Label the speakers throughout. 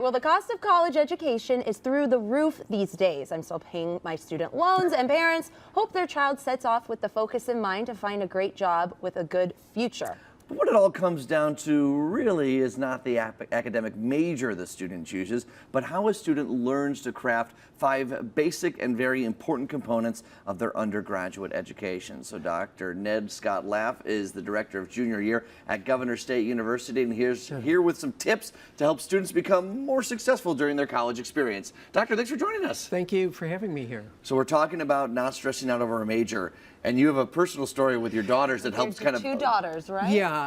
Speaker 1: well, the cost of college education is through the roof these days. I'm still paying my student loans, and parents hope their child sets off with the focus in mind to find a great job with a good future.
Speaker 2: What it all comes down to really is not the academic major the student chooses, but how a student learns to craft 5 basic and very important components of their undergraduate education. So Dr. Ned Scott Laff is the director of junior year at Governor State University, and here with some tips to help students become more successful during their college experience. Doctor, thanks for joining us.
Speaker 3: Thank you for having me here.
Speaker 2: So we're talking about not stressing out over a major, and you have a personal story with your daughters that helps kind of...
Speaker 1: 2 daughters, right?
Speaker 3: Yeah.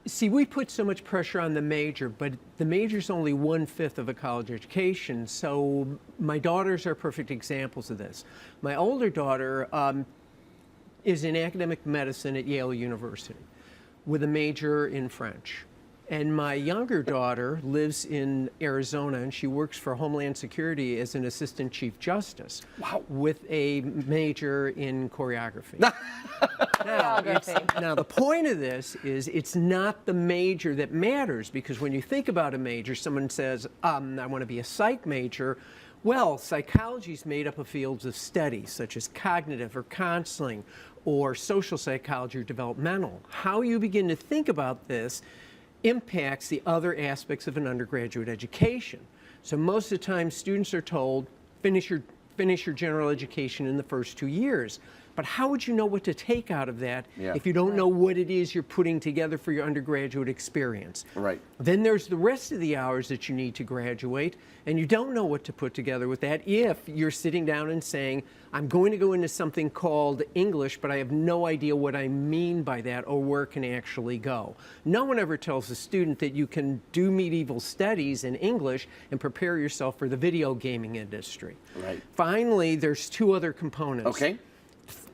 Speaker 3: See, we put so much pressure on the major, but the major's only 1/5 of a college education. So my daughters are perfect examples of this. My older daughter is in academic medicine at Yale University with a major in French. And my younger daughter lives in Arizona, and she works for Homeland Security as an assistant chief justice.
Speaker 2: Wow.
Speaker 3: With a major in choreography.
Speaker 1: Choreography.
Speaker 3: Now, the point of this is it's not the major that matters, because when you think about a major, someone says, I want to be a psych major. Well, psychology is made up of fields of study, such as cognitive or counseling, or social psychology or developmental. How you begin to think about this impacts the other aspects of an undergraduate education. So most of the time, students are told, finish your general education in the first 2 years. But how would you know what to take out of that if you don't know what it is you're putting together for your undergraduate experience?
Speaker 2: Right.
Speaker 3: Then there's the rest of the hours that you need to graduate, and you don't know what to put together with that if you're sitting down and saying, I'm going to go into something called English, but I have no idea what I mean by that or where it can actually go. No one ever tells a student that you can do medieval studies in English and prepare yourself for the video gaming industry.
Speaker 2: Right.
Speaker 3: Finally, there's 2 other components.
Speaker 2: Okay.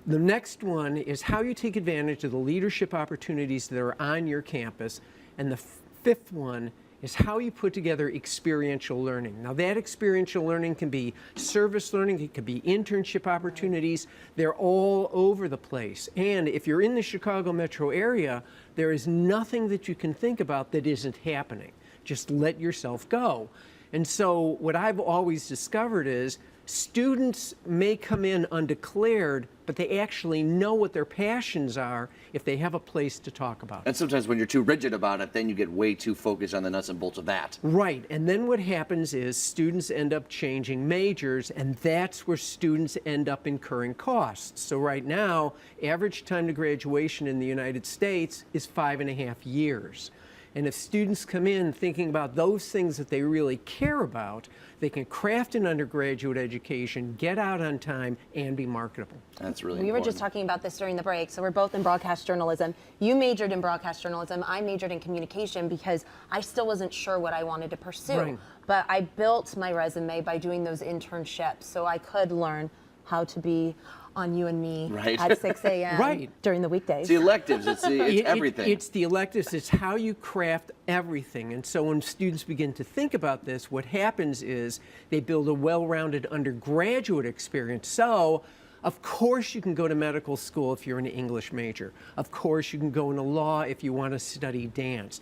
Speaker 3: The next one is how you take advantage of the leadership opportunities that are on your campus. And the 5th one is how you put together experiential learning. Now, that experiential learning can be service learning, it can be internship opportunities. They're all over the place. And if you're in the Chicago metro area, there is nothing that you can think about that isn't happening. Just let yourself go. And so what I've always discovered is students may come in undeclared, but they actually know what their passions are if they have a place to talk about it.
Speaker 2: And sometimes when you're too rigid about it, then you get way too focused on the nuts and bolts of that.
Speaker 3: Right. And then what happens is students end up changing majors, and that's where students end up incurring costs. So right now, average time to graduation in the United States is 5.5 years. And if students come in thinking about those things that they really care about, they can craft an undergraduate education, get out on time, and be marketable.
Speaker 2: That's really
Speaker 1: important. We were just talking about this during the break. So we're both in broadcast journalism. You majored in broadcast journalism. I majored in communication because I still wasn't sure what I wanted to pursue.
Speaker 3: Right.
Speaker 1: But I built my resume by doing those internships so I could learn how to be on You and Me at 6 a.m. during the weekdays.
Speaker 2: It's the electives, it's everything.
Speaker 3: It's the electives, it's how you craft everything. And so when students begin to think about this, what happens is they build a well-rounded undergraduate experience. So, of course you can go to medical school if you're an English major. Of course you can go into law if you want to study dance.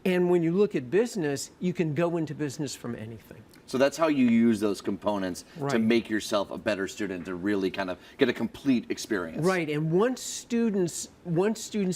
Speaker 3: And when you look at business, you can go into business from anything.
Speaker 2: So that's how you use those components to make yourself a better student, to really kind of get a complete experience.
Speaker 3: Right, and once students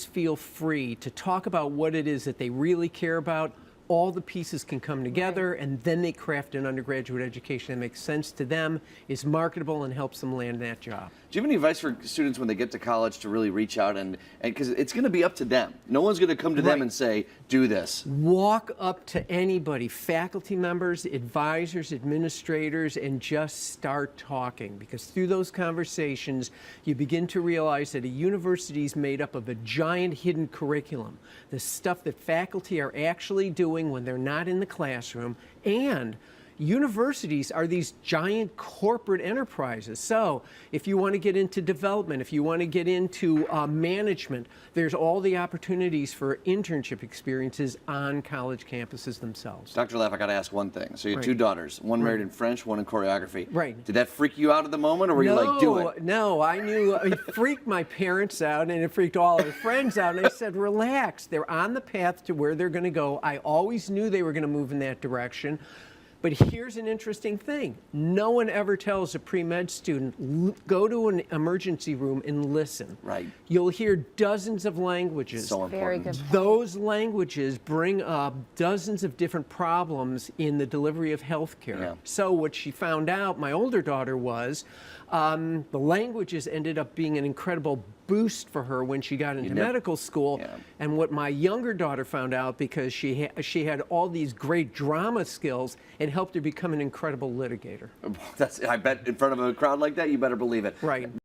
Speaker 3: feel free to talk about what it is that they really care about, all the pieces can come together, and then they craft an undergraduate education that makes sense to them, is marketable, and helps them land that job.
Speaker 2: Do you have any advice for students when they get to college to really reach out and because it's going to be up to them. No one's going to come to them and say, do this.
Speaker 3: Walk up to anybody, faculty members, advisors, administrators, and just start talking, because through those conversations, you begin to realize that a university is made up of a giant hidden curriculum, the stuff that faculty are actually doing when they're not in the classroom, and universities are these giant corporate enterprises. So if you want to get into development, if you want to get into management, there's all the opportunities for internship experiences on college campuses themselves.
Speaker 2: Dr. Leff, I got to ask one thing. So you have two daughters, one married in French, one in choreography.
Speaker 3: Right.
Speaker 2: Did that freak you out at the moment, or were you like, do it?
Speaker 3: No, I knew it freaked my parents out, and it freaked all our friends out. And I said, relax, they're on the path to where they're going to go. I always knew they were going to move in that direction. But here's an interesting thing. No one ever tells a pre-med student, go to an emergency room and listen.
Speaker 2: Right.
Speaker 3: You'll hear dozens of languages.
Speaker 2: So
Speaker 1: Very
Speaker 2: important.
Speaker 1: good point.
Speaker 3: Those languages bring up dozens of different problems in the delivery of healthcare.
Speaker 2: Yeah.
Speaker 3: So what she found out, my older daughter, was the languages ended up being an incredible boost for her when she got into medical school.
Speaker 2: Yeah.
Speaker 3: And what my younger daughter found out, because she had all these great drama skills, it helped her become an incredible litigator.
Speaker 2: I bet in front of a crowd like that, you better believe it.
Speaker 3: Right.